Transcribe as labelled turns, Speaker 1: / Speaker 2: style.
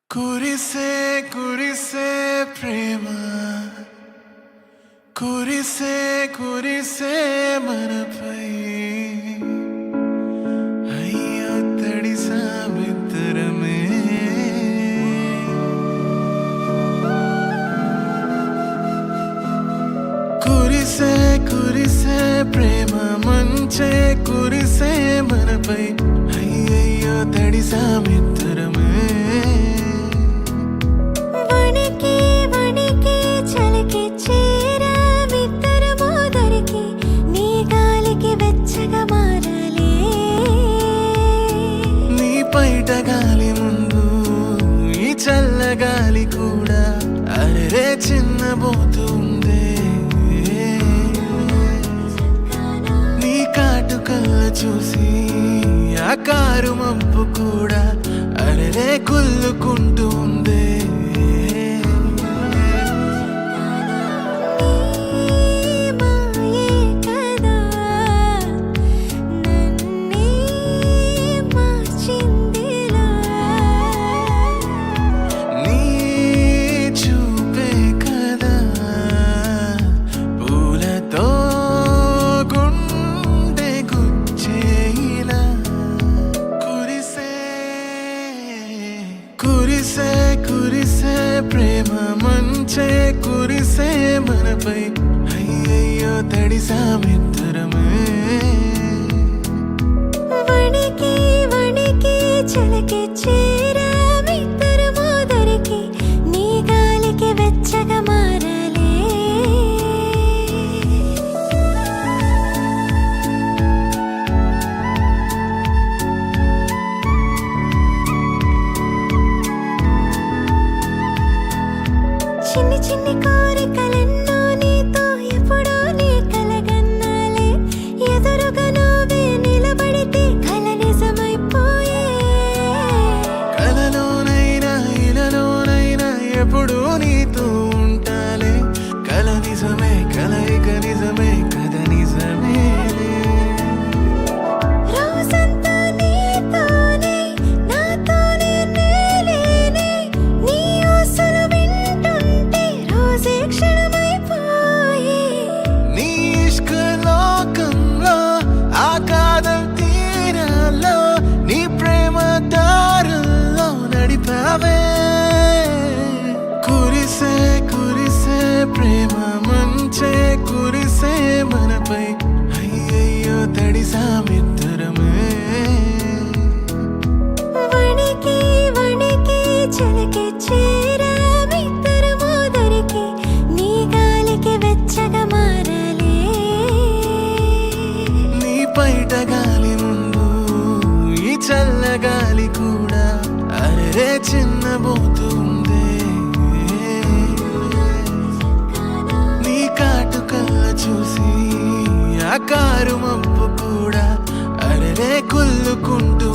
Speaker 1: కురిసే కురిసే ప్రేమ కురిసే కురిసే మనపై అయ్యో తడిసా మిత్రమే కురిసే కురిసే ప్రేమ మంచే కురిసే మనపై అయ్యయ్యో తడిసా మిత్రమే బయట గాలి ముందు ఈ చల్లగాలి కూడా అరే చిన్నబోతుందే నీ కాటుకల్ల చూసి ఆ కారు మబ్బు కూడా అరే కుల్లుకుంటూ ఉందే కురిసే కురిసే ప్రేమ మంచే కురిసే మనపై అయ్యయ్యో తడిసా మిత్రమే
Speaker 2: వణికి వణికి చలకి చేరా మిత్రమో దొరికి నీ గాలికి వెచ్చగా మారలే చిన్ని చిన్ని కోరికలెన్నో నీతో ఎప్పుడో నీ కలగన్నాలే ఎదురుగా నువ్వే నిలబడితే కల నిజమైపోయే
Speaker 1: కలలోనైనా ఇలలోనైనా ఎప్పుడు నీతో ఉంటాలే కల నిజమే కలయిక నిజమే కథ నిజమే
Speaker 2: రోజంతా నీతోనే నాతోనే నేలేనే నీ ఊసులు వింటుంటే రోజే క్షణమైపోయే
Speaker 1: నీ ఇష్క లోకంలో ఆ కాదం తీరాల్లో నీ ప్రేమ దారుల్లో నడిపావే కురిసే కురిసే ప్రేమ మంచే కురిసే మనపై అయ్యయ్యో తడిసా మిత్రమే
Speaker 2: వణికి వణికి చలకి చేరా మిత్రమో దొరికి నీ గాలికి వెచ్చగా మారలే
Speaker 1: నీ బయట గాలి ముందు ఈ చల్లగాలి కూడా అరే చిన్నబోతుందే నీ కాటుకల్ల చూసి ఆ కారు మబ్బు కూడా అరే కుల్లుకుంటూ